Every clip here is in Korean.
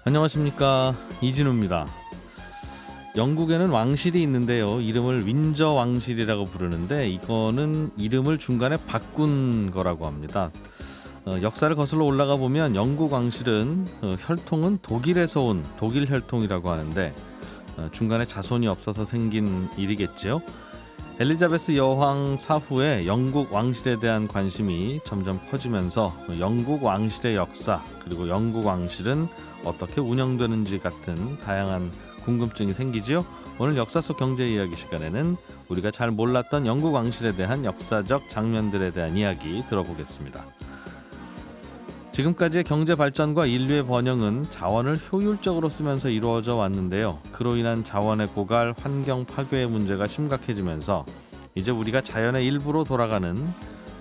안녕하십니까, 이진우입니다. 영국에는 왕실이 있는데요, 이름을 윈저 왕실이라고 부르는데 이거는 이름을 중간에 바꾼 거라고 합니다. 역사를 거슬러 올라가 보면 영국 왕실은 혈통은 독일에서 온 독일 혈통이라고 하는데 중간에 자손이 없어서 생긴 일이겠죠. 엘리자베스 여왕 사후에 영국 왕실에 대한 관심이 점점 커지면서 영국 왕실의 역사, 그리고 영국 왕실은 어떻게 운영되는지 같은 다양한 궁금증이 생기지요. 오늘 역사 속 경제 이야기 시간에는 우리가 잘 몰랐던 영국 왕실에 대한 역사적 장면들에 대한 이야기 들어보겠습니다. 지금까지의 경제 발전과 인류의 번영은 자원을 효율적으로 쓰면서 이루어져 왔는데요. 그로 인한 자원의 고갈, 환경 파괴의 문제가 심각해지면서 이제 우리가 자연의 일부로 돌아가는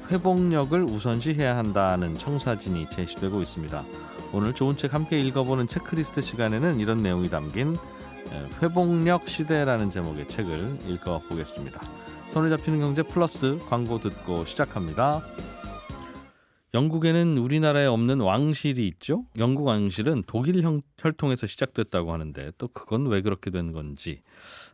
회복력을 우선시해야 한다는 청사진이 제시되고 있습니다. 오늘 좋은 책 함께 읽어보는 체크리스트 시간에는 이런 내용이 담긴 회복력 시대라는 제목의 책을 읽어보겠습니다. 손에 잡히는 경제 플러스 광고 듣고 시작합니다. 영국에는 우리나라에 없는 왕실이 있죠. 영국 왕실은 독일 혈통에서 시작됐다고 하는데 또 그건 왜 그렇게 된 건지,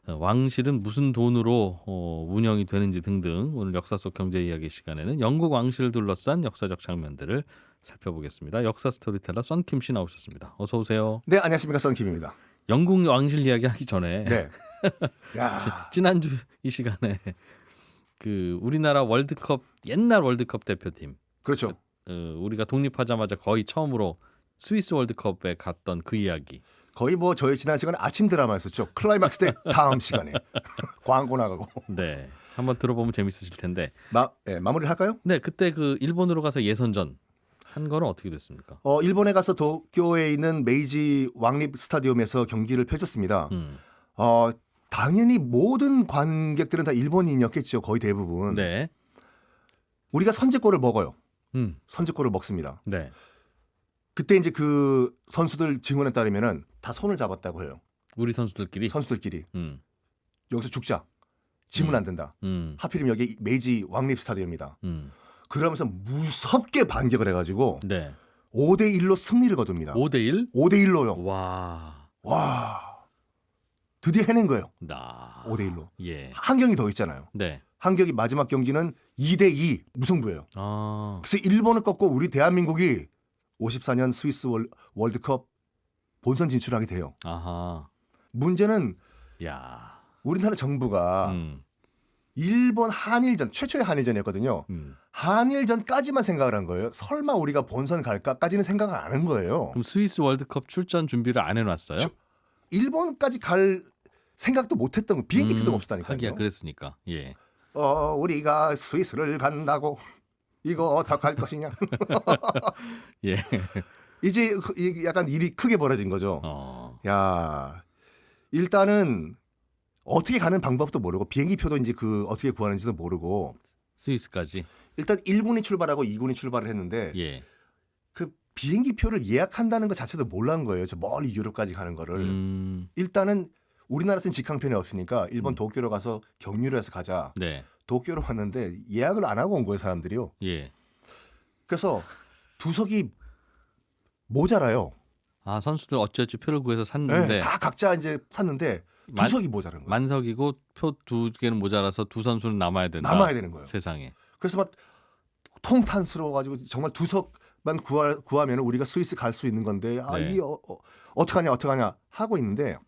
왕실은 무슨 돈으로 운영이 되는지 등등 오늘 역사 속 경제 이야기 시간에는 영국 왕실을 둘러싼 역사적 장면들을 살펴보겠습니다. 역사 스토리텔러 썬킴 씨 나오셨습니다. 어서 오세요. 네, 안녕하십니까, 썬킴입니다. 영국 왕실 이야기 하기 전에 네. 야, 지난주 이 시간에 그 우리나라 월드컵, 옛날 월드컵 대표팀, 그렇죠. 우리가 독립하자마자 거의 처음으로 스위스 월드컵에 갔던 그 이야기. 거의 뭐 저희 지난 시간에 아침 드라마였었죠. 클라이막스 때 다음 시간에 광고 나가고. 네, 한번 들어보면 재밌으실 텐데. 마무리를 할까요? 네, 그때 그 일본으로 가서 예선전 한 거는 어떻게 됐습니까? 일본에 가서 도쿄에 있는 메이지 왕립 스타디움에서 경기를 펼쳤습니다. 당연히 모든 관객들은 다 일본인이었겠죠. 거의 대부분. 네. 우리가 선제골을 먹어요. 음. 선제골을 먹습니다. 네. 그때 이제 그 선수들 증언에 따르면은 다 손을 잡았다고 해요. 우리 선수들끼리. 선수들끼리. 음. 여기서 죽자. 지면 안 된다. 하필이면 여기 메이지 왕립 스타디움이다. 그러면서 무섭게 반격을 해가지고 네. 5대1로 승리를 거둡니다. 5대1? 5대1로요. 와. 드디어 해낸 거예요. 5대1로. 예. 한 경기 더 있잖아요. 네. 한 경기 마지막 경기는 2대2 무승부예요. 그래서 일본을 꺾고 우리 대한민국이 54년 스위스 월드컵 본선 진출하게 돼요. 아하. 문제는 야. 우리나라 정부가 일본 한일전, 최초의 한일전이었거든요. 한일전까지만 생각을 한 거예요. 설마 우리가 본선 갈까까지는 생각을 안 한 거예요. 그럼 스위스 월드컵 출전 준비를 안 해놨어요? 일본까지 갈 생각도 못했던 거. 비행기 표도 없었다니까요. 하기야 그랬으니까. 예. 우리가 스위스를 간다고 이거 어떡할 것이냐. 예. 이제 약간 일이 크게 벌어진 거죠. 야, 일단은 어떻게 가는 방법도 모르고 비행기 표도 이제 그 어떻게 구하는지도 모르고 스위스까지. 일단 1군이 출발하고 2군이 출발을 했는데 예. 그 비행기 표를 예약한다는 것 자체도 몰랐는 거예요. 저 멀리 유럽까지 가는 거를. 일단은 우리나라에서는 직항편이 없으니까 일본 도쿄로 가서 경유를 해서 가자. 네. 도쿄로 왔는데 예약을 안 하고 온 거예요, 사람들이요. 예. 그래서 두석이 모자라요. 아, 선수들 어찌어찌 표를 구해서 샀는데. 네, 다 각자 이제 샀는데 두석이 모자란 거예요. 만석이고 표 두 개는 모자라서 두 선수는 남아야 된다. 남아야 되는 거예요. 세상에. 그래서 막 통탄스러워가지고 정말 두석만 구하면 우리가 스위스 갈 수 있는 건데 네. 이게 어떡하냐 하고 있는데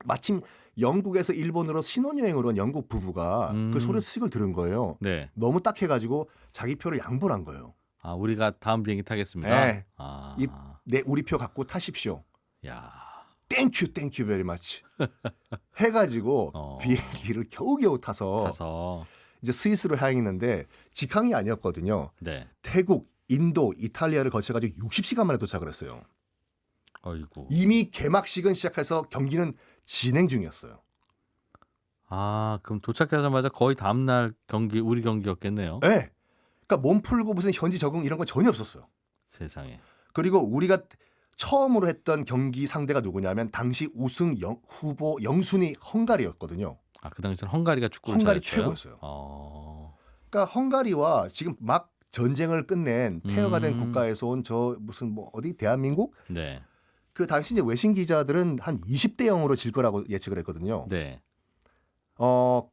마침 영국에서 일본으로 신혼여행으로 온 영국 부부가 그 소식을 들은 거예요. 네. 너무 딱해가지고 자기 표를 양보를 한 거예요. 아, 우리가 다음 비행기 타겠습니다. 네. 아. 우리 표 갖고 타십시오. 야. 땡큐 베리 마치 해가지고 비행기를 겨우겨우 타서 이제 스위스로 향했는데 직항이 아니었거든요. 네. 태국, 인도, 이탈리아를 거쳐가지고 60시간 만에 도착을 했어요. 어이구. 이미 개막식은 시작해서 경기는 진행 중이었어요. 아, 그럼 도착하자마자 거의 다음 날 경기, 우리 경기였겠네요. 네. 그러니까 몸 풀고 무슨 현지 적응 이런 건 전혀 없었어요. 세상에. 그리고 우리가 처음으로 했던 경기 상대가 누구냐면 당시 우승 후보 영순위 헝가리였거든요. 아, 그 당시엔 헝가리가 축구를 헝가리 잘했어요? 최고였어요. 그러니까 헝가리와 지금 막 전쟁을 끝낸 폐허가 된 국가에서 온 저 무슨 뭐 어디 대한민국 네. 그 당시 이제 외신 기자들은 한 20대 0으로 질 거라고 예측을 했거든요. 네.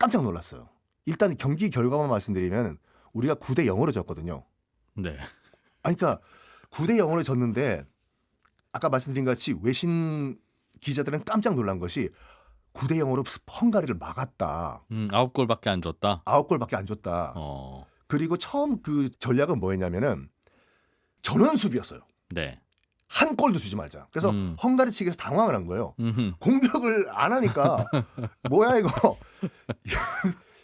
깜짝 놀랐어요. 일단 경기 결과만 말씀드리면 우리가 9대 0으로 졌거든요. 네. 그러니까 9대 0으로 졌는데 아까 말씀드린 것 같이 외신 기자들은 깜짝 놀란 것이 9대 0으로 헝가리를 막았다. 9골밖에 안 줬다. 9골밖에 안 줬다. 그리고 처음 그 전략은 뭐였냐면은 전원 수비였어요. 네. 한 골도 주지 말자. 그래서 헝가리 측에서 당황을 한 거예요. 공격을 안 하니까 뭐야 이거.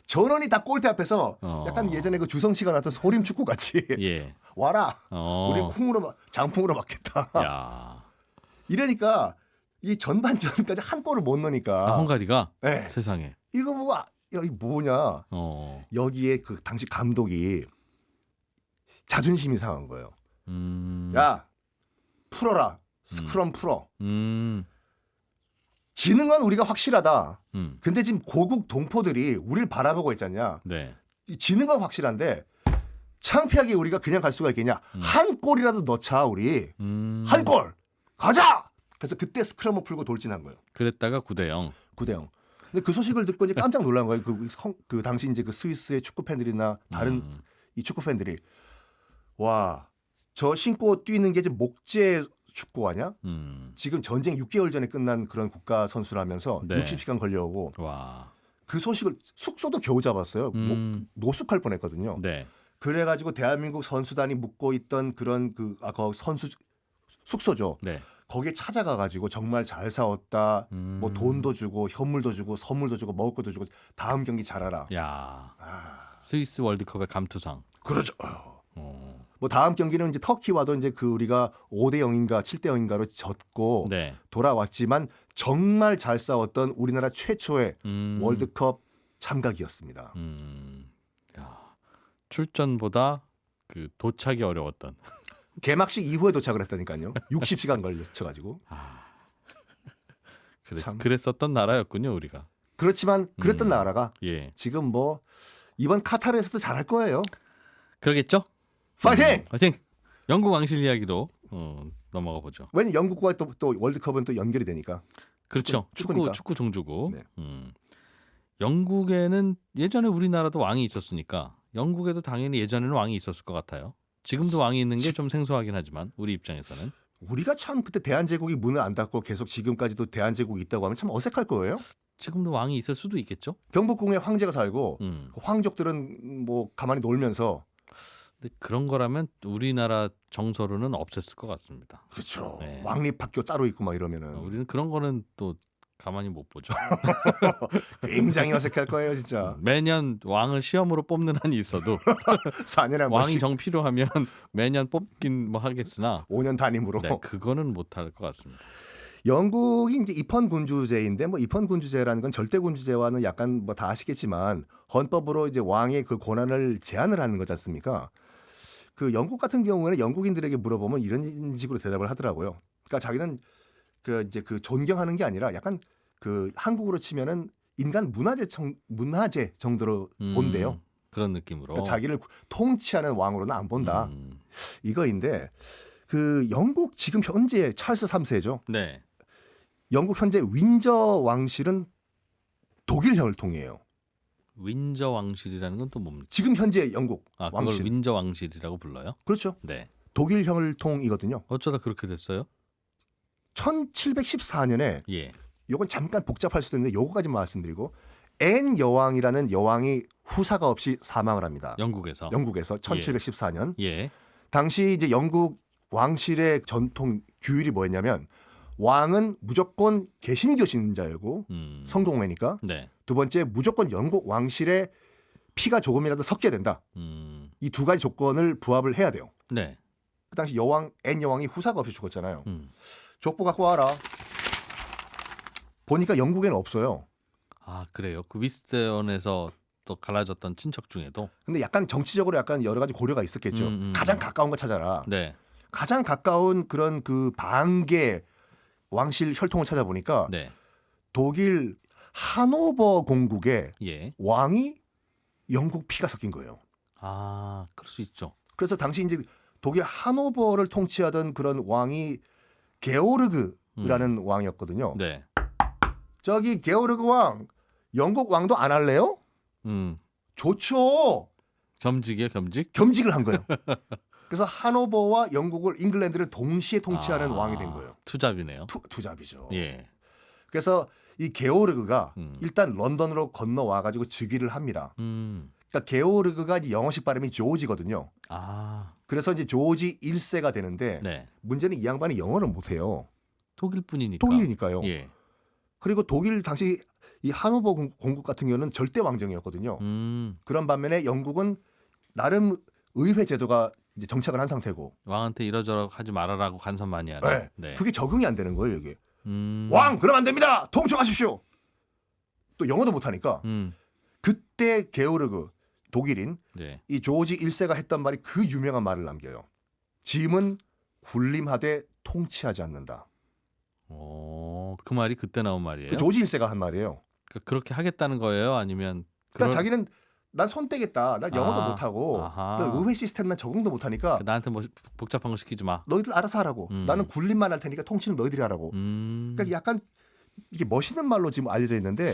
전원이 다 골대 앞에서 약간 예전에 그 주성치가 났던 소림 축구 같이 예. 와라. 우리 쿵으로 장풍으로 맞겠다. 야. 이러니까 이 전반전까지 한 골을 못 넣으니까. 헝가리가 네. 세상에. 이거 뭐 여기 뭐냐. 여기에 그 당시 감독이 자존심이 상한 거예요. 야 풀어라. 스크럼 풀어. 지는 건 우리가 확실하다. 근데 지금 고국 동포들이 우리를 바라보고 있잖냐. 네. 지는 건 확실한데 창피하게 우리가 그냥 갈 수가 있겠냐. 한 골이라도 넣자 우리. 한 골. 가자. 그래서 그때 스크럼을 풀고 돌진한 거예요. 그랬다가 9대 0. 9대 0. 근데 그 소식을 듣고 이제 깜짝 놀란 거예요. 그 당시 이제 그 스위스의 축구 팬들이나 다른 이 축구 팬들이 와, 저 신고 뛰는 게 이제 목재 축구 아니야? 지금 전쟁 6개월 전에 끝난 그런 국가 선수라면서 네. 60시간 걸려오고 와. 그 소식을 숙소도 겨우 잡았어요. 노숙할 뻔했거든요. 네. 그래가지고 대한민국 선수단이 묵고 있던 그런 그 선수 숙소죠. 네. 거기에 찾아가가지고 정말 잘 싸웠다. 뭐 돈도 주고 현물도 주고 선물도 주고 먹을 것도 주고 다음 경기 잘하라. 야. 스위스 월드컵의 감투상. 그렇죠. 뭐 다음 경기는 이제 터키와도 이제 그 우리가 5대 0인가 7대 0인가로 졌고 네. 돌아왔지만 정말 잘 싸웠던 우리나라 최초의 월드컵 참가기였습니다. 야. 출전보다 그 도착이 어려웠던. 개막식 이후에 도착을 했다니까요. 60시간 걸쳐가지고. 그랬었던 나라였군요, 우리가. 그렇지만 그랬던 나라가 예. 지금 뭐 이번 카타르에서도 잘할 거예요. 그러겠죠? 파이팅! 파이팅! 영국 왕실 이야기로 넘어가 보죠. 왜냐면 영국과 또 월드컵은 또 연결이 되니까. 그렇죠. 축구니까. 축구 종주국. 네. 영국에는 예전에 우리나라도 왕이 있었으니까 영국에도 당연히 예전에는 왕이 있었을 것 같아요. 지금도 왕이 있는 게 좀 생소하긴 하지만 우리 입장에서는. 우리가 참 그때 대한제국이 문을 안 닫고 계속 지금까지도 대한제국이 있다고 하면 참 어색할 거예요. 지금도 왕이 있을 수도 있겠죠. 경복궁에 황제가 살고 황족들은 뭐 가만히 놀면서. 근데 그런 거라면 우리나라 정서로는 없앴을 것 같습니다. 그렇죠. 네. 왕립학교 따로 있고 막 이러면은. 우리는 그런 거는 또 가만히 못 보죠. 굉장히 어색할 거예요, 진짜. 매년 왕을 시험으로 뽑는 한이 있어도 4년에 한 왕이 번씩. 정 필요하면 매년 뽑긴 뭐 하겠으나 5년 단임으로. 네, 그거는 못할 것 같습니다. 영국이 이제 입헌군주제인데 뭐 입헌군주제라는 건 절대군주제와는 약간 뭐 다 아시겠지만 헌법으로 이제 왕의 그 권한을 제한을 하는 거지 않습니까? 그 영국 같은 경우에는 영국인들에게 물어보면 이런 식으로 대답을 하더라고요. 그러니까 자기는 그 이제 그 존경하는 게 아니라 약간 그 한국으로 치면은 인간 문화재 정도로 본대요. 그런 느낌으로. 그러니까 자기를 통치하는 왕으로는 안 본다. 이거인데 그 영국 지금 현재 찰스 3세죠. 네. 영국 현재 윈저 왕실은 독일 혈통이에요. 윈저 왕실이라는 건 또 뭡니까? 지금 현재 영국 그걸 왕실. 윈저 왕실이라고 불러요? 그렇죠. 네. 독일 혈통이거든요. 어쩌다 그렇게 됐어요? 1714년에 예. 요건 잠깐 복잡할 수도 있는데 요거까지 말씀드리고 앤 여왕이라는 여왕이 후사가 없이 사망을 합니다. 영국에서 1714년. 예. 당시 이제 영국 왕실의 전통 규율이 뭐였냐면 왕은 무조건 개신교 신자이고 성동매니까. 네. 두 번째 무조건 영국 왕실의 피가 조금이라도 섞여야 된다. 이 두 가지 조건을 부합을 해야 돼요. 네. 그 당시 앤 여왕이 후사가 없이 죽었잖아요. 족보 갖고 와라. 보니까 영국에는 없어요. 아 그래요? 그 위스턴에서 또 갈라졌던 친척 중에도. 근데 약간 정치적으로 약간 여러 가지 고려가 있었겠죠. 가장 가까운 거 찾아라. 네. 가장 가까운 그런 그 반개 왕실 혈통을 찾아보니까 네. 독일 하노버 공국의 예. 왕이 영국 피가 섞인 거예요. 아 그럴 수 있죠. 그래서 당시 이제 독일 하노버를 통치하던 그런 왕이 게오르그 왕이었거든요. 네. 저기 게오르그 왕, 영국 왕도 안 할래요? 좋죠. 겸직이요, 겸직? 겸직을 한 거예요. 그래서 하노버와 영국을 잉글랜드를 동시에 통치하는 왕이 된 거예요. 투잡이네요. 투잡이죠. 예. 그래서 이 게오르그가 음. 일단 런던으로 건너와 가지고 즉위를 합니다. 음. 그러니까 게오르그가 이제 영어식 발음이 조지거든요. 아. 그래서 이제 조지 1세가 되는데 네. 문제는 이 양반이 영어를 못해요. 독일뿐이니까. 독일이니까요. 예. 그리고 독일 당시 이 하노버 공국 같은 경우는 절대 왕정이었거든요. 그런 반면에 영국은 나름 의회 제도가 이제 정착을 한 상태고 왕한테 이러저러 하지 말아라고 간섭 많이 하라. 네. 네. 그게 적응이 안 되는 거예요, 이게. 음. 왕 그러면 안 됩니다. 통촉하십시오. 또 영어도 못하니까 그때 게오르그 독일인 네. 이 조지 1세가 했던 말이 그 유명한 말을 남겨요. 짐은 군림하되 통치하지 않는다. 그 말이 그때 나온 말이에요. 그 조지 1세가 한 말이에요. 그러니까 그렇게 하겠다는 거예요? 아니면 그러니까 자기는 난 손 떼겠다. 난 영어도 아, 못하고 아하. 또 의회 시스템 난 적응도 못하니까 나한테 뭐 복잡한 거 시키지 마. 너희들 알아서 하라고. 나는 군림만 할 테니까 통치는 너희들이 하라고. 그러니까 약간 이게 멋있는 말로 지금 알려져 있는데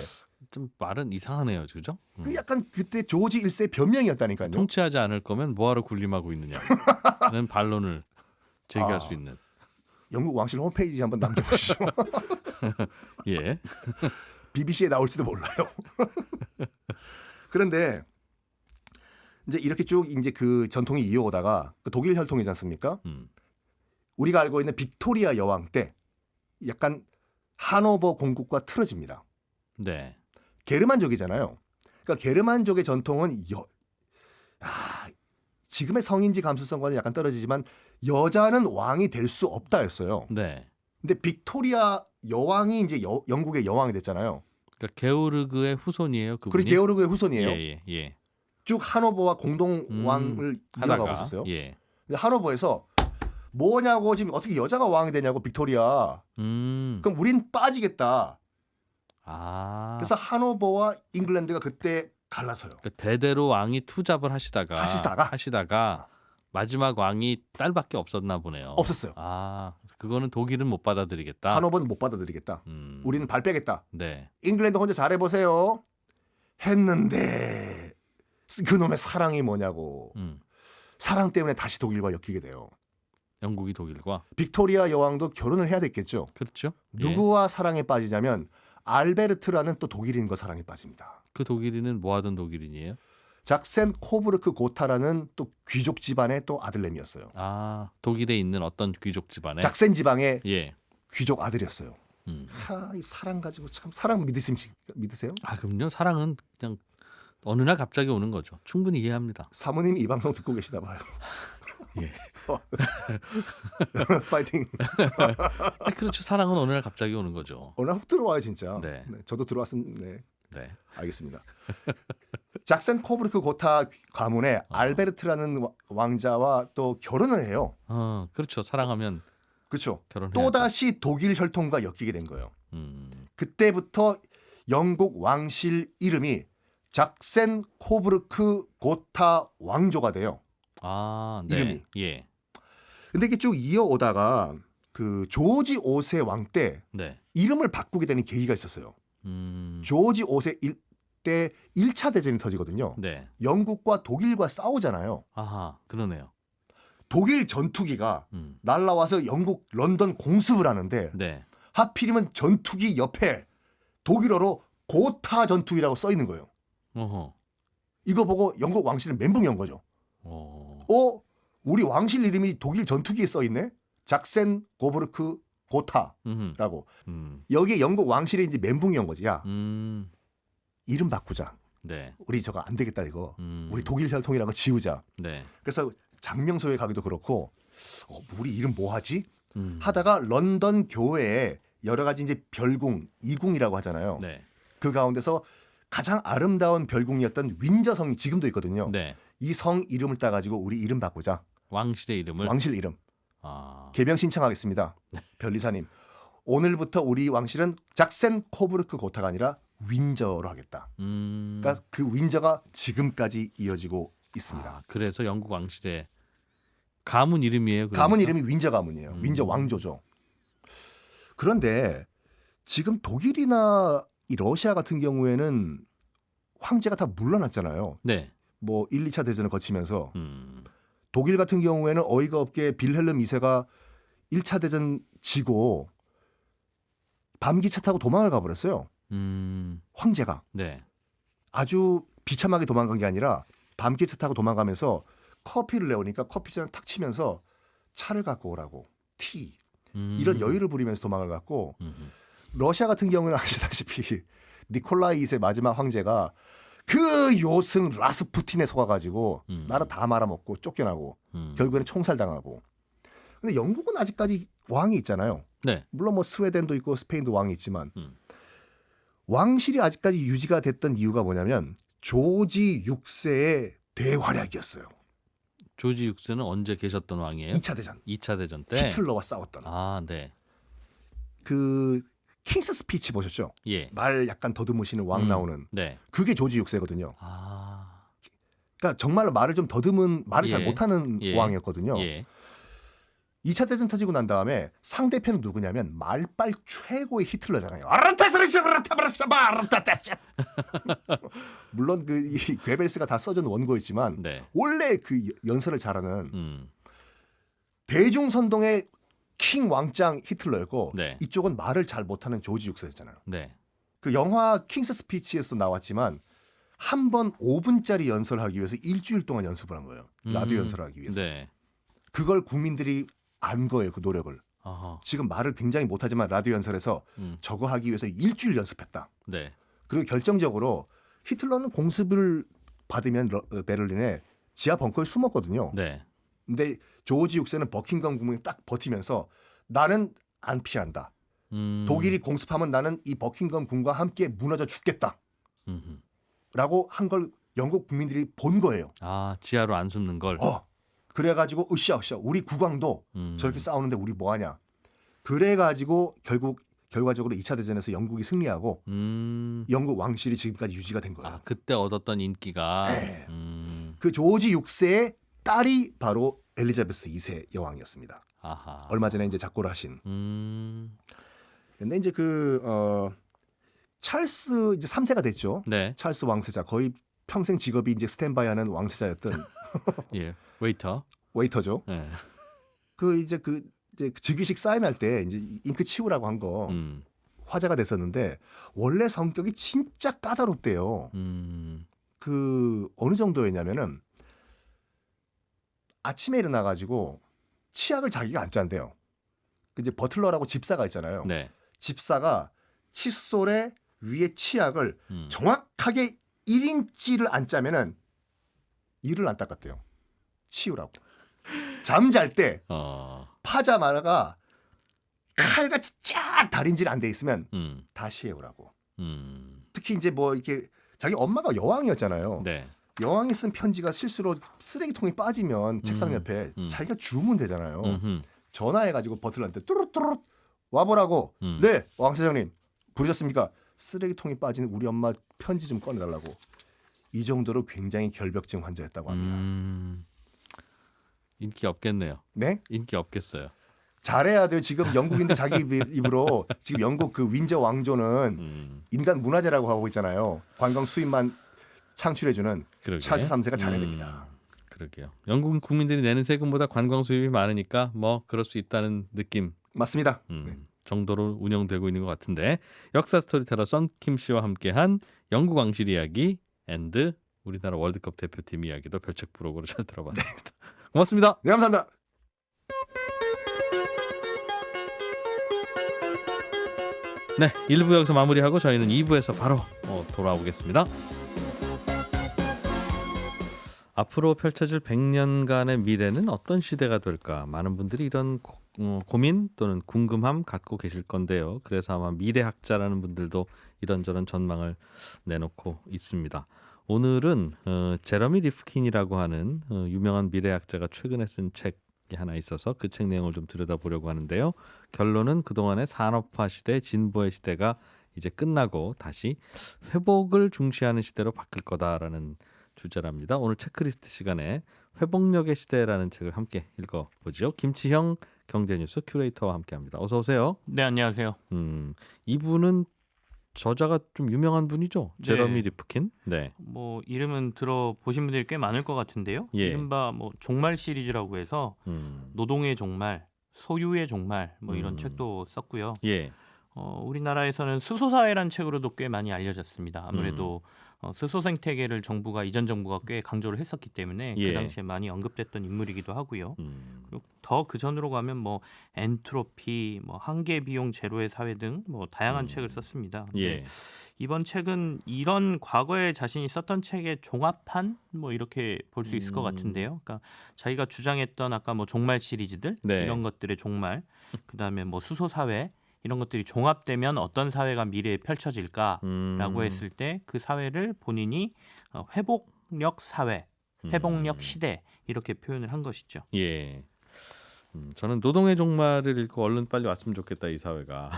좀 말은 이상하네요, 그죠? 그 약간 그때 조지 1세 변명이었다니까요. 통치하지 않을 거면 뭐하러 군림하고 있느냐는 반론을 제기할 수 있는. 영국 왕실 홈페이지 한번 남겨보시죠. 예. BBC에 나올지도 몰라요. 그런데 이제 이렇게 쭉 이제 그 전통이 이어오다가 그 독일 혈통이지 않습니까? 우리가 알고 있는 빅토리아 여왕 때 약간 하노버 공국과 틀어집니다. 네. 게르만족이잖아요. 그러니까 게르만족의 전통은 지금의 성인지 감수성과는 약간 떨어지지만 여자는 왕이 될 수 없다였어요. 네. 근데 빅토리아 여왕이 이제 영국의 여왕이 됐잖아요. 그러니까 게오르그의 후손이에요, 그분이. 그리고 게오르그의 후손이에요. 예. 쭉 하노버와 공동 왕을 이어가고 있었어요. 예. 근데 하노버에서 뭐냐고 지금 어떻게 여자가 왕이 되냐고 빅토리아. 그럼 우린 빠지겠다. 그래서 하노버와 잉글랜드가 그때 갈라서요. 그러니까 대대로 왕이 투잡을 하시다가 마지막 왕이 딸밖에 없었나 보네요. 없었어요. 그거는 독일은 못 받아들이겠다. 하노버는 못 받아들이겠다. 우리는 발 빼겠다. 네. 잉글랜드 혼자 잘해보세요. 했는데 그놈의 사랑이 뭐냐고. 사랑 때문에 다시 독일과 엮이게 돼요. 영국이 독일과. 빅토리아 여왕도 결혼을 해야 됐겠죠. 그렇죠. 누구와 사랑에 빠지냐면 알베르트라는 또 독일인과 사랑에 빠집니다. 그 독일인은 뭐 하던 독일인이에요? 작센 코브르크 고타라는 또 귀족 집안의 또 아들내미였어요. 독일에 있는 어떤 귀족 집안에. 작센 지방의 예. 귀족 아들이었어요. 이 사랑 가지고 참 사랑 믿으세요? 그럼요. 사랑은 그냥 어느 날 갑자기 오는 거죠. 충분히 이해합니다. 사모님이 이 방송 듣고 계시나 봐요. 예. 파이팅. 그렇죠. 사랑은 어느 날 갑자기 오는 거죠. 어느 날 훅 들어와요 진짜. 네. 저도 들어왔으면 네. 알겠습니다. 작센 코브르크 고타 가문의 알베르트라는 왕자와 또 결혼을 해요. 그렇죠. 사랑하면 그렇죠. 결혼해야죠. 또다시 독일 혈통과 엮이게 된 거예요. 그때부터 영국 왕실 이름이 작센 코브르크 고타 왕조가 돼요. 네. 이름이. 예. 근데 이게 쭉 이어오다가 그 조지 5세 왕 때 네. 이름을 바꾸게 되는 계기가 있었어요. 조지 5세 때 1차 대전이 터지거든요. 네. 영국과 독일과 싸우잖아요. 그러네요. 독일 전투기가 날라와서 영국 런던 공습을 하는데 네. 하필이면 전투기 옆에 독일어로 고타 전투기라고 써 있는 거예요. 이거 보고 영국 왕실은 멘붕이 온 거죠. 우리 왕실 이름이 독일 전투기에 써 있네. 작센 고브르크 고타라고. 여기에 영국 왕실이 이제 멘붕이 온 거지. 야, 이름 바꾸자. 네. 우리 저거 안 되겠다 이거. 우리 독일 혈통이라고 지우자. 네. 그래서 장명소에 가기도 그렇고 우리 이름 뭐 하지? 하다가 런던 교회에 여러 가지 이제 별궁, 이궁이라고 하잖아요. 네. 그 가운데서 가장 아름다운 별궁이었던 윈저성이 지금도 있거든요. 네. 이 성 이름을 따가지고 우리 이름 바꾸자. 왕실의 이름을. 왕실 이름. 개명 신청하겠습니다. 변리사님. 오늘부터 우리 왕실은 작센 코브르크 고타가 아니라 윈저로 하겠다. 그러니까 그 윈저가 지금까지 이어지고 있습니다. 그래서 영국 왕실의 가문 이름이에요. 그러니까? 가문 이름이 윈저 가문이에요. 윈저 왕조죠. 그런데 지금 독일이나 이 러시아 같은 경우에는 황제가 다 물러났잖아요. 네. 뭐 1, 2차 대전을 거치면서 음. 독일 같은 경우에는 어이가 없게 빌헬름 2세가 1차 대전 지고 밤기차 타고 도망을 가버렸어요. 황제가 네. 아주 비참하게 도망간 게 아니라 밤기차 타고 도망가면서 커피를 내오니까 커피잔을 탁 치면서 차를 갖고 오라고 티 이런 여유를 부리면서 도망을 갔고 러시아 같은 경우는 아시다시피 니콜라이 2세 마지막 황제가 그 요승 라스푸틴에 속아가지고 나라 다 말아먹고 쫓겨나고 결국에는 총살당하고. 근데 영국은 아직까지 왕이 있잖아요. 네. 물론 뭐 스웨덴도 있고 스페인도 왕이 있지만 왕실이 아직까지 유지가 됐던 이유가 뭐냐면 조지 6세의 대활약이었어요. 조지 6세는 언제 계셨던 왕이에요? 2차 대전 2차 대전 때. 히틀러와 싸웠던 아, 네. 그 킹스 스피치 보셨죠? 예. 말 약간 더듬으시는 왕 나오는 네. 그게 조지 6세거든요. 아. 그러니까 정말로 말을 좀 더듬은 말을 잘 예. 못하는 예. 왕이었거든요. 예. 2차 대전 터지고 난 다음에 상대편은 누구냐면 말빨 최고의 히틀러잖아요. 물론 그 이 괴벨스가 다 써준 원고였지만 네. 원래 그 연설을 잘하는 음. 대중선동의 킹 왕짱 히틀러였고 네. 이쪽은 말을 잘 못하는 조지 6세였잖아요. 네. 그 영화 킹스 스피치에서도 나왔지만 한 번 5분짜리 연설하기 위해서 일주일 동안 연습을 한 거예요. 라디오 연설을 하기 위해서. 네. 그걸 국민들이 안 거예요. 그 노력을. 아하. 지금 말을 굉장히 못하지만 라디오 연설에서 저거 하기 위해서 일주일 연습했다. 네. 그리고 결정적으로 히틀러는 공습을 받으면 베를린에 지하 벙커에 숨었거든요. 네. 근데 조지 6세는 버킹엄 궁에 딱 버티면서 나는 안 피한다. 독일이 공습하면 나는 이 버킹엄 궁과 함께 무너져 죽겠다. 음흠. 라고 한 걸 영국 국민들이 본 거예요. 아, 지하로 안 숨는 걸. 그래가지고 으쌰으쌰 우리 국왕도 저렇게 싸우는데 우리 뭐하냐. 그래가지고 결과적으로 2차 대전에서 영국이 승리하고 영국 왕실이 지금까지 유지가 된 거예요. 아, 그때 얻었던 인기가. 네. 그 조지 6세의 딸이 바로 엘리자베스 2세 여왕이었습니다. 아하. 얼마 전에 이제 작고를 하신. 근데 이제 찰스 이제 3세가 됐죠. 네. 찰스 왕세자 거의 평생 직업이 이제 스탠바이하는 왕세자였던 예. 웨이터. 웨이터죠. 네. 이제 즉위식 사인할 때 이제 잉크 치우라고 한 거 화제가 됐었는데 원래 성격이 진짜 까다롭대요. 어느 정도였냐면은 아침에 일어나 가지고 치약을 자기가 안 짠대요. 이제 버틀러라고 집사가 있잖아요. 네. 집사가 칫솔에 위에 치약을 정확하게 1인치를 안 짜면은 이를 안 닦았대요. 치우라고. 잠잘 때 파자마가 칼같이 쫙 다림질 안 돼 있으면 다시 해오라고. 특히 이제 뭐 이렇게 자기 엄마가 여왕이었잖아요. 네. 여왕이 쓴 편지가 실수로 쓰레기통에 빠지면 책상 옆에 자기가 주우면 되잖아요. 전화해가지고 버틀러한테 뚜루뚜루 와보라고. 네, 왕세자님 부르셨습니까? 쓰레기통에 빠진 우리 엄마 편지 좀 꺼내달라고. 이 정도로 굉장히 결벽증 환자였다고 합니다. 인기 없겠네요. 네? 인기 없겠어요. 잘해야 돼요. 지금 영국인들 자기 입으로 지금 영국 그 윈저 왕조는 인간 문화재라고 하고 있잖아요. 관광 수입만 창출해주는 찰스 3세가 잘해야 됩니다. 그러게요. 영국 국민들이 내는 세금보다 관광 수입이 많으니까 뭐 그럴 수 있다는 느낌. 맞습니다. 정도로 운영되고 있는 것 같은데 역사 스토리텔러 썬킴 씨와 함께한 영국 왕실 이야기 앤드 우리나라 월드컵 대표팀 이야기도 별책 부록으로 잘 들어봤습니다. 고맙습니다. 네, 감사합니다. 네, 1부 여기서 마무리하고 저희는 2부에서 바로 돌아오겠습니다. 앞으로 펼쳐질 100년간의 미래는 어떤 시대가 될까? 많은 분들이 이런 고민 또는 궁금함 갖고 계실 건데요. 그래서 아마 미래학자라는 분들도 이런저런 전망을 내놓고 있습니다. 오늘은 제러미 리프킨이라고 하는 유명한 미래학자가 최근에 쓴 책이 하나 있어서 그 책 내용을 좀 들여다보려고 하는데요. 결론은 그동안의 산업화 시대, 진보의 시대가 이제 끝나고 다시 회복을 중시하는 시대로 바뀔 거다라는 주제랍니다. 오늘 체크리스트 시간에 회복력의 시대라는 책을 함께 읽어보죠. 김치형 경제뉴스 큐레이터와 함께합니다. 어서 오세요. 네, 안녕하세요. 이분은 저자가 좀 유명한 분이죠. 네. 제러미 리프킨. 네. 뭐 이름은 들어보신 분들이 꽤 많을 것 같은데요. 예. 이른바 뭐 종말 시리즈라고 해서 노동의 종말, 소유의 종말 뭐 이런 책도 썼고요. 예. 우리나라에서는 수소사회란 책으로도 꽤 많이 알려졌습니다. 아무래도 수소 생태계를 이전 정부가 꽤 강조를 했었기 때문에 예. 그 당시에 많이 언급됐던 인물이기도 하고요. 그리고 더 그 전으로 가면 뭐 엔트로피, 뭐 한계 비용 제로의 사회 등 뭐 다양한 책을 썼습니다. 근데 예. 이번 책은 이런 과거에 자신이 썼던 책의 종합판 뭐 이렇게 볼 수 있을 것 같은데요. 그러니까 자기가 주장했던 아까 뭐 종말 시리즈들 네. 이런 것들의 종말, 그다음에 뭐 수소 사회 이런 것들이 종합되면 어떤 사회가 미래에 펼쳐질까라고 했을 때 그 사회를 본인이 회복력 사회, 회복력 시대 이렇게 표현을 한 것이죠. 예. 저는 노동의 종말을 읽고 얼른 빨리 왔으면 좋겠다 이 사회가.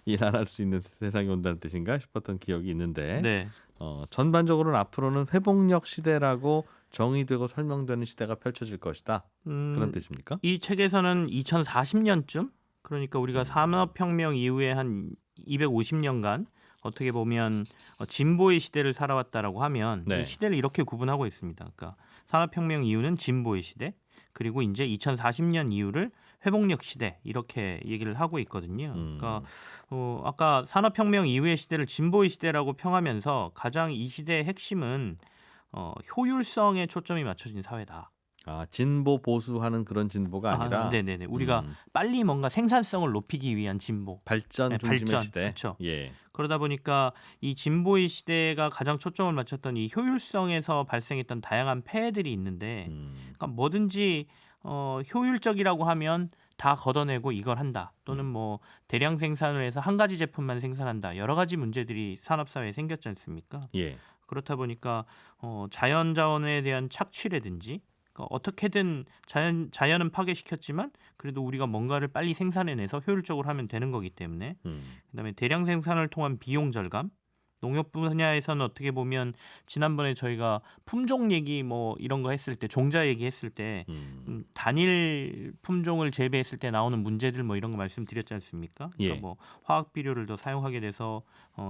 일 안 할 수 있는 세상이 온다는 뜻인가 싶었던 기억이 있는데 네. 전반적으로는 앞으로는 회복력 시대라고 정의되고 설명되는 시대가 펼쳐질 것이다. 그런 뜻입니까? 이 책에서는 2040년쯤 그러니까 우리가 산업혁명 이후에 한 250년간 어떻게 보면 진보의 시대를 살아왔다라고 하면 네. 이 시대를 이렇게 구분하고 있습니다. 그러니까 산업혁명 이후는 진보의 시대, 그리고 이제 2040년 이후를 회복력 시대 이렇게 얘기를 하고 있거든요. 그러니까 아까 산업혁명 이후의 시대를 진보의 시대라고 평하면서 가장 이 시대의 핵심은 효율성에 초점이 맞춰진 사회다. 진보 보수하는 그런 진보가 아니라 네네네. 우리가 빨리 뭔가 생산성을 높이기 위한 진보, 발전 네, 중심의 발전, 시대. 그렇죠. 예. 그러다 보니까 이 진보의 시대가 가장 초점을 맞췄던 이 효율성에서 발생했던 다양한 폐해들이 있는데, 그러니까 뭐든지 효율적이라고 하면 다 걷어내고 이걸 한다. 또는 뭐 대량 생산을 해서 한 가지 제품만 생산한다. 여러 가지 문제들이 산업사회에 생겼지 않습니까? 예. 그렇다 보니까 자연 자원에 대한 착취라든지 그러니까 어떻게든 자연은 파괴시켰지만 그래도 우리가 뭔가를 빨리 생산해내서 효율적으로 하면 되는 거기 때문에 그다음에 대량 생산을 통한 비용 절감, 농협 분야에서는 어떻게 보면 지난번에 저희가 품종 얘기 뭐 이런 거 했을 때 종자 얘기했을 때 단일 품종을 재배했을 때 나오는 문제들 뭐 이런 거 말씀드렸지 않습니까? 그러니까 예. 뭐 화학 비료를 더 사용하게 돼서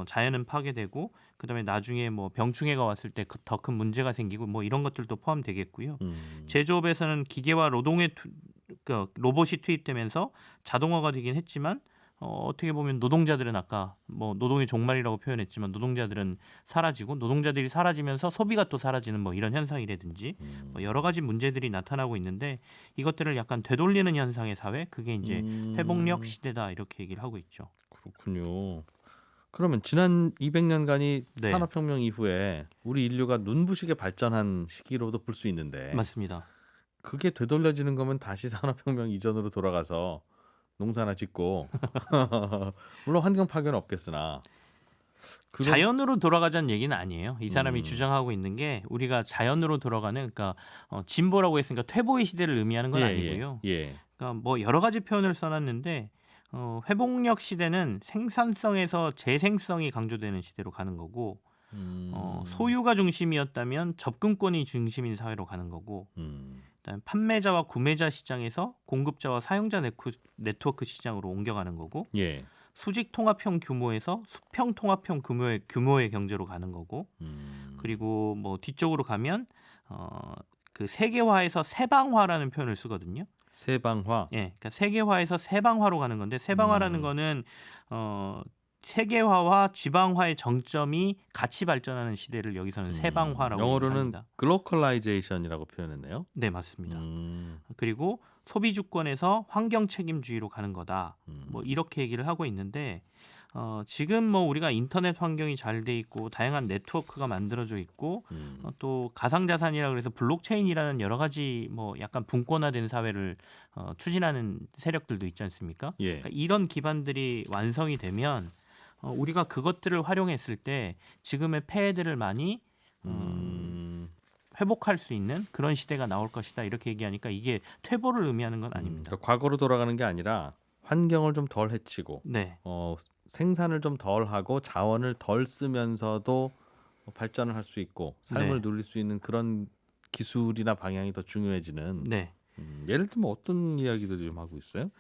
자연은 파괴되고 그다음에 나중에 뭐 병충해가 왔을 때 더 큰 문제가 생기고 뭐 이런 것들도 포함되겠고요. 제조업에서는 기계와 그러니까 로봇이 투입되면서 자동화가 되긴 했지만 어떻게 보면 노동자들은 아까 뭐 노동의 종말이라고 표현했지만 노동자들은 사라지고 노동자들이 사라지면서 소비가 또 사라지는 뭐 이런 현상이라든지 뭐 여러 가지 문제들이 나타나고 있는데 이것들을 약간 되돌리는 현상의 사회 그게 이제 회복력 시대다 이렇게 얘기를 하고 있죠. 그렇군요. 그러면 지난 200년간이 네. 산업혁명 이후에 우리 인류가 눈부시게 발전한 시기로도 볼 수 있는데 맞습니다. 그게 되돌려지는 거면 다시 산업혁명 이전으로 돌아가서 농사나 짓고 물론 환경 파괴는 없겠으나 자연으로 돌아가자는 얘기는 아니에요. 이 사람이 주장하고 있는 게 우리가 자연으로 돌아가는 그러니까 진보라고 했으니까 퇴보의 시대를 의미하는 건 아니고요. 예. 그러니까 뭐 여러 가지 표현을 써놨는데 회복력 시대는 생산성에서 재생성이 강조되는 시대로 가는 거고 소유가 중심이었다면 접근권이 중심인 사회로 가는 거고 그다음에 판매자와 구매자 시장에서 공급자와 사용자 네트워크 시장으로 옮겨가는 거고 예. 수직 통합형 규모에서 수평 통합형 규모의 경제로 가는 거고 그리고 뭐 뒤쪽으로 가면 그 세계화에서 세방화라는 표현을 쓰거든요. 세방화. 예, 그러니까 세계화에서 세방화로 가는 건데 세방화라는 거는 세계화와 지방화의 정점이 같이 발전하는 시대를 여기서는 세방화라고 영어로는 합니다. 글로컬라이제이션이라고 표현했네요. 네, 맞습니다. 그리고 소비 주권에서 환경 책임주의로 가는 거다. 뭐 이렇게 얘기를 하고 있는데 지금 뭐 우리가 인터넷 환경이 잘 돼 있고 다양한 네트워크가 만들어져 있고 또 가상자산이라 그래서 블록체인이라는 여러 가지 뭐 약간 분권화된 사회를 추진하는 세력들도 있지 않습니까? 예. 그러니까 이런 기반들이 완성이 되면 우리가 그것들을 활용했을 때 지금의 폐해들을 많이 회복할 수 있는 그런 시대가 나올 것이다 이렇게 얘기하니까 이게 퇴보를 의미하는 건 아닙니다. 그러니까 과거로 돌아가는 게 아니라 환경을 좀 덜 해치고 네, 생산을 좀 덜 하고 자원을 덜 쓰면서도 발전을 할 수 있고 삶을 네. 누릴 수 있는 그런 기술이나 방향이 더 중요해지는 네. 예를 들면 어떤 이야기들 좀 하고 있어요?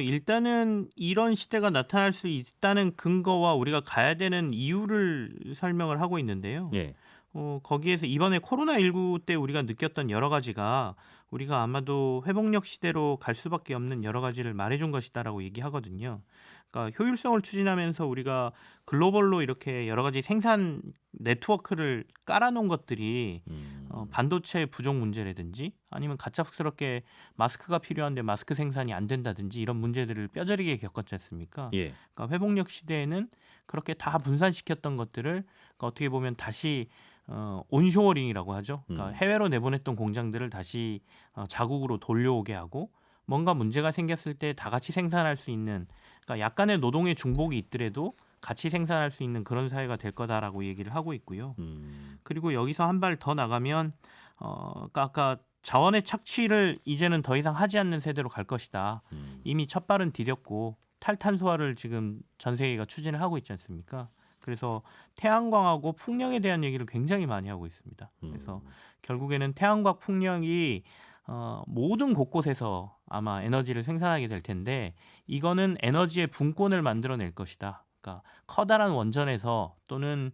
일단은 이런 시대가 나타날 수 있다는 근거와 우리가 가야 되는 이유를 설명을 하고 있는데요. 예. 거기에서 이번에 코로나19 때 우리가 느꼈던 여러 가지가 우리가 아마도 회복력 시대로 갈 수밖에 없는 여러 가지를 말해준 것이다라고 얘기하거든요. 그러니까 효율성을 추진하면서 우리가 글로벌로 이렇게 여러 가지 생산 네트워크를 깔아놓은 것들이 반도체 부족 문제라든지 아니면 가짜스럽게 마스크가 필요한데 마스크 생산이 안 된다든지 이런 문제들을 뼈저리게 겪었지 않습니까? 예. 그러니까 회복력 시대에는 그렇게 다 분산시켰던 것들을 그러니까 어떻게 보면 다시 온쇼어링이라고 하죠. 그러니까 해외로 내보냈던 공장들을 다시 자국으로 돌려오게 하고 뭔가 문제가 생겼을 때 다 같이 생산할 수 있는 그러니까 약간의 노동의 중복이 있더라도 같이 생산할 수 있는 그런 사회가 될 거다라고 얘기를 하고 있고요. 그리고 여기서 한 발 더 나가면 그러니까 아까 자원의 착취를 이제는 더 이상 하지 않는 세대로 갈 것이다. 이미 첫 발은 디뎠고 탈탄소화를 지금 전 세계가 추진을 하고 있지 않습니까? 그래서 태양광하고 풍력에 대한 얘기를 굉장히 많이 하고 있습니다. 그래서 결국에는 태양광 풍력이 모든 곳곳에서 아마 에너지를 생산하게 될 텐데 이거는 에너지의 분권을 만들어낼 것이다. 그러니까 커다란 원전에서 또는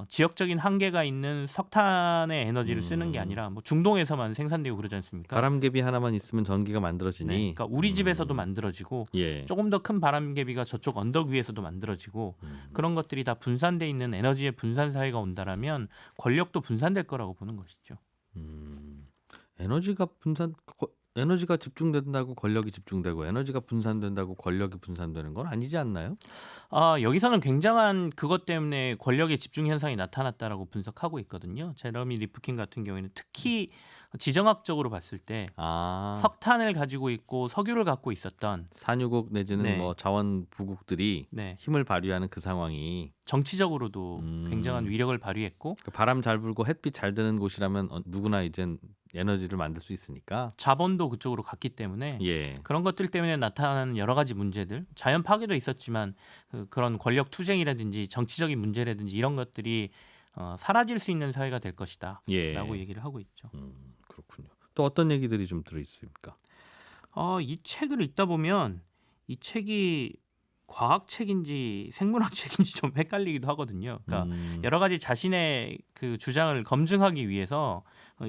지역적인 한계가 있는 석탄의 에너지를 쓰는 게 아니라 뭐 중동에서만 생산되고 그러지 않습니까? 바람개비 하나만 있으면 전기가 만들어지니. 네, 그러니까 우리 집에서도 만들어지고 예. 조금 더 큰 바람개비가 저쪽 언덕 위에서도 만들어지고 그런 것들이 다 분산돼 있는 에너지의 분산 사회가 온다라면 권력도 분산될 거라고 보는 것이죠. 에너지가 집중된다고 권력이 집중되고 에너지가 분산된다고 권력이 분산되는 건 아니지 않나요? 여기서는 굉장한 그것 때문에 권력의 집중 현상이 나타났다라고 분석하고 있거든요. 제러미 리프킨 같은 경우에는 특히 지정학적으로 봤을 때 석탄을 가지고 있고 석유를 갖고 있었던 산유국 내지는 네. 뭐 자원 부국들이 네, 힘을 발휘하는 그 상황이 정치적으로도 굉장한 위력을 발휘했고 바람 잘 불고 햇빛 잘 드는 곳이라면 누구나 이젠 에너지를 만들 수 있으니까. 자본도 그쪽으로 갔기 때문에 예. 그런 것들 때문에 나타나는 여러 가지 문제들, 자연 파괴도 있었지만 그런 권력 투쟁이라든지 정치적인 문제라든지 이런 것들이 사라질 수 있는 사회가 될 것이다 예. 라고 얘기를 하고 있죠. 그렇군요. 또 어떤 얘기들이 좀 들어있습니까? 이 책을 읽다 보면 이 책이 과학 책인지 생물학 책인지 좀 헷갈리기도 하거든요. 그러니까 여러 가지 자신의 그 주장을 검증하기 위해서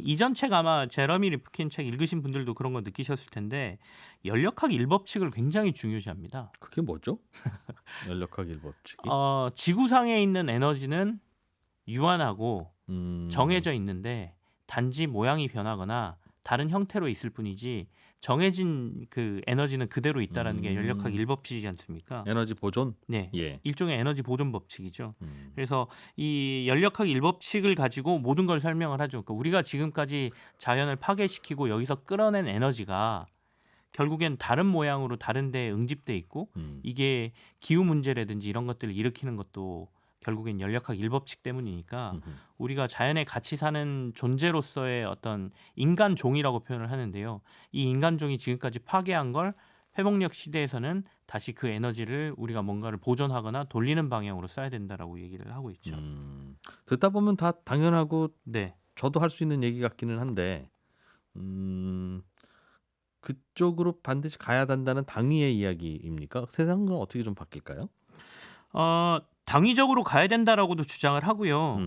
이전 책 아마 제러미 리프킨 책 읽으신 분들도 그런 거 느끼셨을 텐데 연력학 일법칙을 굉장히 중요시합니다. 그게 뭐죠? 연력학 일법칙이? 지구상에 있는 에너지는 유한하고 정해져 있는데 단지 모양이 변하거나 다른 형태로 있을 뿐이지 정해진 그 에너지는 그대로 있다라는 게 연력학 일법칙이지 않습니까? 에너지 보존? 네, 예. 일종의 에너지 보존 법칙이죠. 그래서 이 연력학 일법칙을 가지고 모든 걸 설명을 하죠. 그러니까 우리가 지금까지 자연을 파괴시키고 여기서 끌어낸 에너지가 결국엔 다른 모양으로 다른 데에 응집돼 있고 이게 기후 문제라든지 이런 것들을 일으키는 것도 결국엔 연력학 일법칙 때문이니까 우리가 자연에 같이 사는 존재로서의 어떤 인간종이라고 표현을 하는데요. 이 인간종이 지금까지 파괴한 걸 회복력 시대에서는 다시 그 에너지를 우리가 뭔가를 보존하거나 돌리는 방향으로 써야 된다라고 얘기를 하고 있죠. 듣다 보면 다 당연하고 네. 저도 할 수 있는 얘기 같기는 한데 그쪽으로 반드시 가야 된다는 당위의 이야기입니까? 세상은 어떻게 좀 바뀔까요? 당위적으로 가야 된다라고도 주장을 하고요.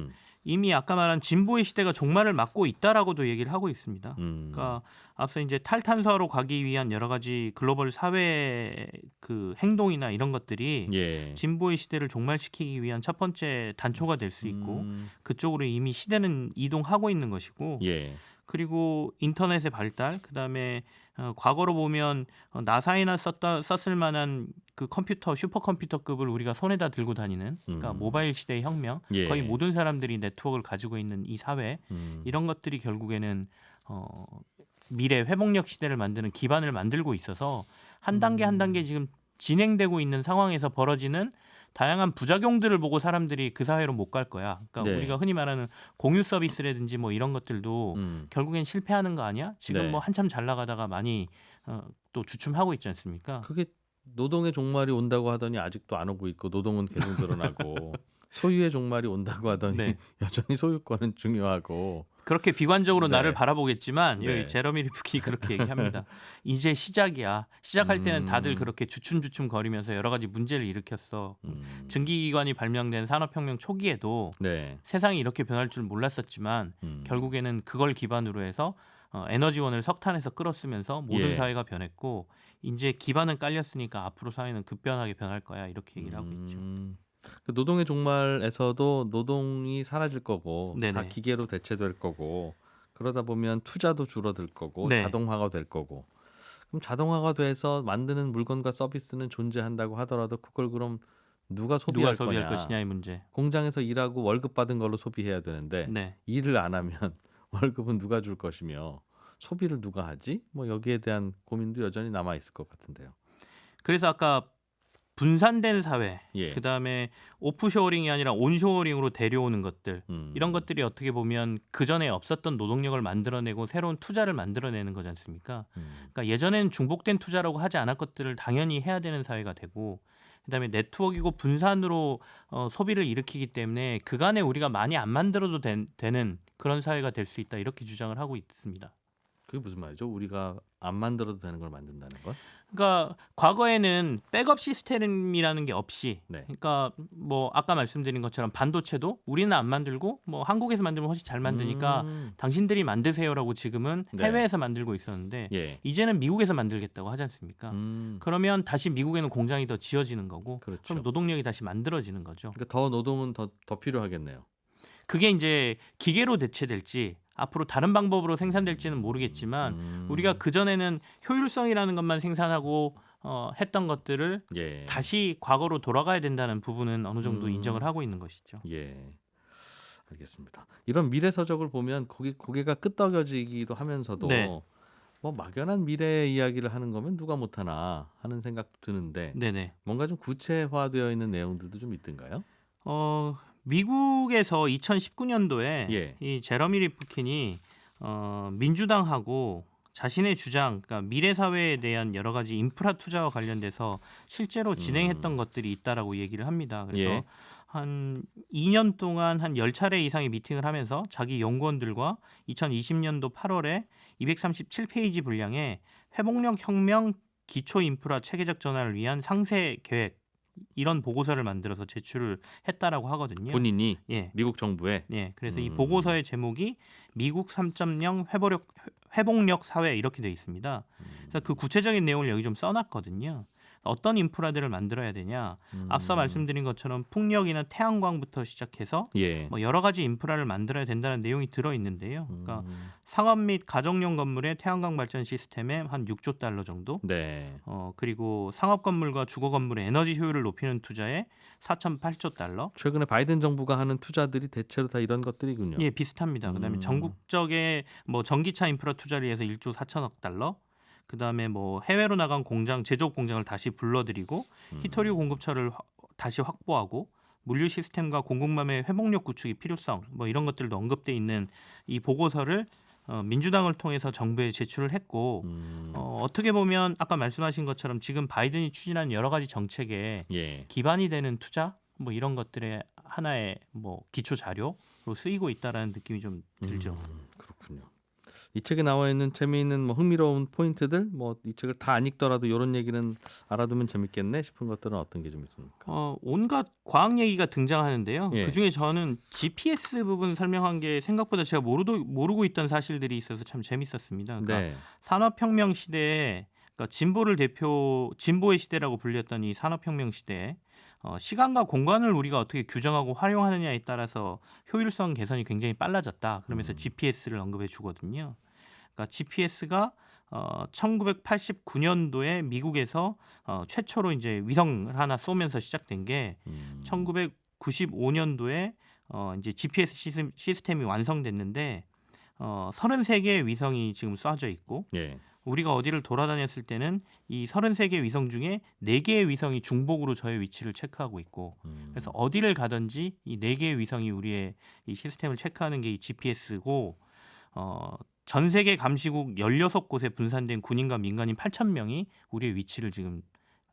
이미 아까 말한 진보의 시대가 종말을 맞고 있다라고도 얘기를 하고 있습니다. 그러니까 앞서 이제 탈탄소화로 가기 위한 여러 가지 글로벌 사회 그 행동이나 이런 것들이 예. 진보의 시대를 종말시키기 위한 첫 번째 단초가 될 수 있고 그쪽으로 이미 시대는 이동하고 있는 것이고 예. 그리고 인터넷의 발달, 그다음에 과거로 보면 나사에나 썼을 만한 그 컴퓨터, 슈퍼컴퓨터급을 우리가 손에다 들고 다니는 그러니까 모바일 시대의 혁명, 예. 거의 모든 사람들이 네트워크를 가지고 있는 이 사회, 이런 것들이 결국에는 미래 회복력 시대를 만드는 기반을 만들고 있어서 한 단계 한 단계 지금 진행되고 있는 상황에서 벌어지는 다양한 부작용들을 보고 사람들이 그 사회로 못 갈 거야. 그러니까 네. 우리가 흔히 말하는 공유 서비스라든지 뭐 이런 것들도 결국엔 실패하는 거 아니야? 지금 네. 뭐 한참 잘 나가다가 많이 또 주춤하고 있지 않습니까? 그게 노동의 종말이 온다고 하더니 아직도 안 오고 있고 노동은 계속 늘어나고 소유의 종말이 온다고 하더니 네. 여전히 소유권은 중요하고 그렇게 비관적으로 네. 나를 바라보겠지만 네. 여기 제러미 리프킨이 그렇게 얘기합니다. 이제 시작이야. 시작할 때는 다들 그렇게 주춤주춤 거리면서 여러 가지 문제를 일으켰어. 증기기관이 발명된 산업혁명 초기에도 네. 세상이 이렇게 변할 줄 몰랐었지만 결국에는 그걸 기반으로 해서 에너지원을 석탄에서 끌어쓰면서 모든 예. 사회가 변했고 이제 기반은 깔렸으니까 앞으로 사회는 급변하게 변할 거야 이렇게 얘기를 하고 있죠. 그 노동의 종말에서도 노동이 사라질 거고 다 네네. 기계로 대체될 거고 그러다 보면 투자도 줄어들 거고 네. 자동화가 될 거고 그럼 자동화가 돼서 만드는 물건과 서비스는 존재한다고 하더라도 그걸 그럼 누가 소비할 누가 소비할 거냐. 것이냐의 문제. 공장에서 일하고 월급 받은 걸로 소비해야 되는데 네. 일을 안 하면 월급은 누가 줄 것이며 소비를 누가 하지? 뭐 여기에 대한 고민도 여전히 남아 있을 것 같은데요. 그래서 아까 분산된 사회, 예. 그다음에 오프쇼어링이 아니라 온쇼어링으로 데려오는 것들 이런 것들이 어떻게 보면 그 전에 없었던 노동력을 만들어내고 새로운 투자를 만들어내는 거지 않습니까? 그러니까 예전에는 중복된 투자라고 하지 않을 것들을 당연히 해야 되는 사회가 되고 그다음에 네트워크이고 분산으로 소비를 일으키기 때문에 그간에 우리가 많이 안 만들어도 되는 그런 사회가 될 수 있다 이렇게 주장을 하고 있습니다. 그게 무슨 말이죠? 우리가 안 만들어도 되는 걸 만든다는 건? 그러니까 과거에는 백업 시스템이라는 게 없이 네. 그러니까 뭐 아까 말씀드린 것처럼 반도체도 우리는 안 만들고 뭐 한국에서 만들면 훨씬 잘 만드니까 당신들이 만드세요라고 지금은 네. 해외에서 만들고 있었는데 예. 이제는 미국에서 만들겠다고 하지 않습니까? 그러면 다시 미국에는 공장이 더 지어지는 거고 그렇죠. 그럼 노동력이 다시 만들어지는 거죠. 그러니까 더 노동은 더 필요하겠네요. 그게 이제 기계로 대체될지 앞으로 다른 방법으로 생산될지는 모르겠지만 우리가 그전에는 효율성이라는 것만 생산하고 했던 것들을 예. 다시 과거로 돌아가야 된다는 부분은 어느 정도 인정을 하고 있는 것이죠. 예. 알겠습니다. 이런 미래 서적을 보면 고개가 끄덕여지기도 하면서도 네. 뭐 막연한 미래 이야기를 하는 거면 누가 못하나 하는 생각도 드는데 네네. 뭔가 좀 구체화되어 있는 내용들도 좀 있던가요? 미국에서 2019년도에 예. 이 제러미 리프킨이 민주당하고 자신의 주장, 그러니까 미래 사회에 대한 여러 가지 인프라 투자와 관련돼서 실제로 진행했던 것들이 있다라고 얘기를 합니다. 그래서 예. 한 2년 동안 한 10차례 이상의 미팅을 하면서 자기 연구원들과 2020년도 8월에 237페이지 분량의 회복력 혁명 기초 인프라 체계적 전환을 위한 상세 계획 이런 보고서를 만들어서 제출을 했다라고 하거든요. 본인이 예. 미국 정부에 예. 그래서 이 보고서의 제목이 미국 3.0 회복력 사회 이렇게 되어 있습니다. 그래서 그 구체적인 내용을 여기 좀 써놨거든요. 어떤 인프라들을 만들어야 되냐? 앞서 말씀드린 것처럼 풍력이나 태양광부터 시작해서 예. 뭐 여러 가지 인프라를 만들어야 된다는 내용이 들어 있는데요. 그러니까 상업 및 가정용 건물의 태양광 발전 시스템에 한 6조 달러 정도. 네. 그리고 상업 건물과 주거 건물의 에너지 효율을 높이는 투자에 4.8조 달러. 최근에 바이든 정부가 하는 투자들이 대체로 다 이런 것들이군요. 예, 비슷합니다. 그다음에 전국적의 뭐 전기차 인프라 투자를 위해서 1조 4천억 달러. 그다음에 뭐 해외로 나간 공장 제조업 공장을 다시 불러들이고 히토류 공급처를 다시 확보하고 물류 시스템과 공급망의 회복력 구축이 필요성 뭐 이런 것들도 언급돼 있는 이 보고서를 민주당을 통해서 정부에 제출을 했고 어떻게 보면 아까 말씀하신 것처럼 지금 바이든이 추진한 여러 가지 정책에 예. 기반이 되는 투자 뭐 이런 것들의 하나의 뭐 기초 자료로 쓰이고 있다라는 느낌이 좀 들죠. 그렇군요. 이 책에 나와 있는 재미있는 뭐 흥미로운 포인트들 뭐 이 책을 다 안 읽더라도 이런 얘기는 알아두면 재밌겠네 싶은 것들은 어떤 게 좀 있습니까? 온갖 과학 얘기가 등장하는데요. 예. 그중에 저는 GPS 부분 설명한 게 생각보다 제가 모르고 있던 사실들이 있어서 참 재밌었습니다. 그러니까 네. 산업혁명 시대에 그러니까 진보의 시대라고 불렸던 이 산업혁명 시대에 시간과 공간을 우리가 어떻게 규정하고 활용하느냐에 따라서 효율성 개선이 굉장히 빨라졌다. 그러면서 GPS를 언급해 주거든요. 그러니까 GPS가 1989년도에 미국에서 최초로 이제 위성을 하나 쏘면서 시작된 게 1995년도에 이제 GPS 시스템이 완성됐는데 33개의 위성이 지금 쏴져 있고 예. 우리가 어디를 돌아다녔을 때는 이 33개 위성 중에 4개의 위성이 중복으로 저의 위치를 체크하고 있고 그래서 어디를 가든지 이 4개의 위성이 우리의 이 시스템을 체크하는 게 이 GPS고 전 세계 감시국 16곳에 분산된 군인과 민간인 8,000명이 우리의 위치를 지금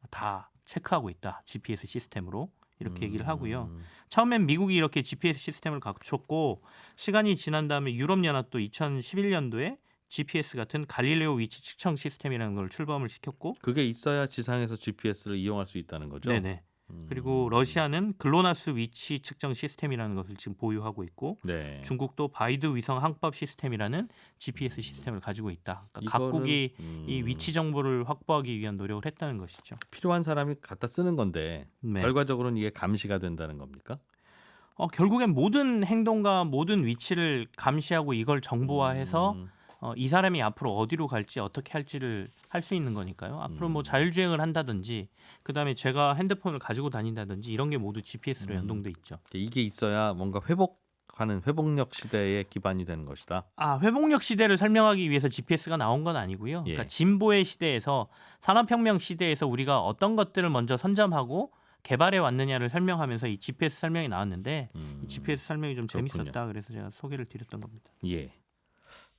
다 체크하고 있다. GPS 시스템으로. 이렇게 얘기를 하고요. 처음엔 미국이 이렇게 GPS 시스템을 갖췄고 시간이 지난 다음에 유럽연합도 2011년도에 GPS 같은 갈릴레오 위치 측정 시스템이라는 걸 출범을 시켰고 그게 있어야 지상에서 GPS를 이용할 수 있다는 거죠. 네네. 그리고 러시아는 글로나스 위치 측정 시스템이라는 것을 지금 보유하고 있고 네. 중국도 바이두 위성 항법 시스템이라는 GPS 시스템을 가지고 있다. 그러니까 이거는, 각국이 이 위치 정보를 확보하기 위한 노력을 했다는 것이죠. 필요한 사람이 갖다 쓰는 건데 네. 결과적으로는 이게 감시가 된다는 겁니까? 결국엔 모든 행동과 모든 위치를 감시하고 이걸 정보화해서 이 사람이 앞으로 어디로 갈지 어떻게 할지를 할 수 있는 거니까요. 앞으로 뭐 자율주행을 한다든지 그다음에 제가 핸드폰을 가지고 다닌다든지 이런 게 모두 GPS로 연동돼 있죠. 이게 있어야 뭔가 회복하는 회복력 시대의 기반이 되는 것이다. 회복력 시대를 설명하기 위해서 GPS가 나온 건 아니고요. 예. 그러니까 진보의 시대에서 산업혁명 시대에서 우리가 어떤 것들을 먼저 선점하고 개발해 왔느냐를 설명하면서 이 GPS 설명이 나왔는데 이 GPS 설명이 좀 그렇군요. 재밌었다. 그래서 제가 소개를 드렸던 겁니다. 예.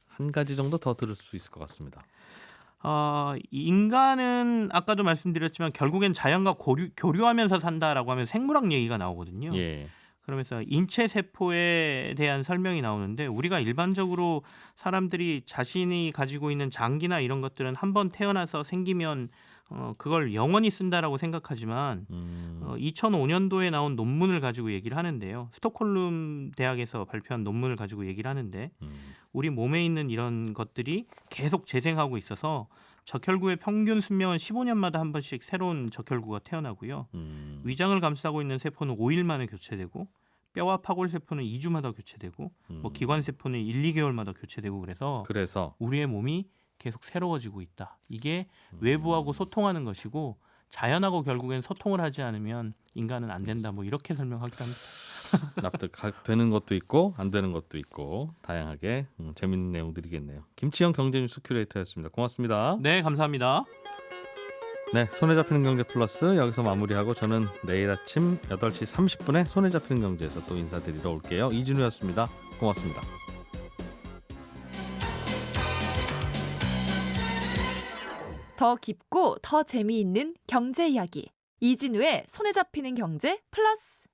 한 가지 정도 더 들을 수 있을 것 같습니다. 인간은 아까도 말씀드렸지만 결국엔 자연과 교류하면서 산다라고 하면 생물학 얘기가 나오거든요. 예. 그러면서 인체 세포에 대한 설명이 나오는데 우리가 일반적으로 사람들이 자신이 가지고 있는 장기나 이런 것들은 한번 태어나서 생기면 그걸 영원히 쓴다라고 생각하지만 2005년도에 나온 논문을 가지고 얘기를 하는데요. 스톡홀름 대학에서 발표한 논문을 가지고 얘기를 하는데 우리 몸에 있는 이런 것들이 계속 재생하고 있어서 적혈구의 평균 수명은 15년마다 한 번씩 새로운 적혈구가 태어나고요. 위장을 감싸고 있는 세포는 5일 만에 교체되고 뼈와 파골 세포는 2주마다 교체되고 뭐 기관 세포는 1, 2개월마다 교체되고 그래서 우리의 몸이 계속 새로워지고 있다. 이게 외부하고 소통하는 것이고 자연하고 결국엔 소통을 하지 않으면 인간은 안 된다. 뭐 이렇게 설명하기도 합니다. 납득되는 것도 있고 안 되는 것도 있고 다양하게 재밌는 내용들이겠네요. 김치영 경제뉴스 큐레이터였습니다. 고맙습니다. 네, 감사합니다. 네, 손에 잡히는 경제 플러스 여기서 마무리하고 저는 내일 아침 8시 30분에 손에 잡히는 경제에서 또 인사드리러 올게요. 이진우였습니다. 고맙습니다. 더 깊고 더 재미있는 경제 이야기 이진우의 손에 잡히는 경제 플러스.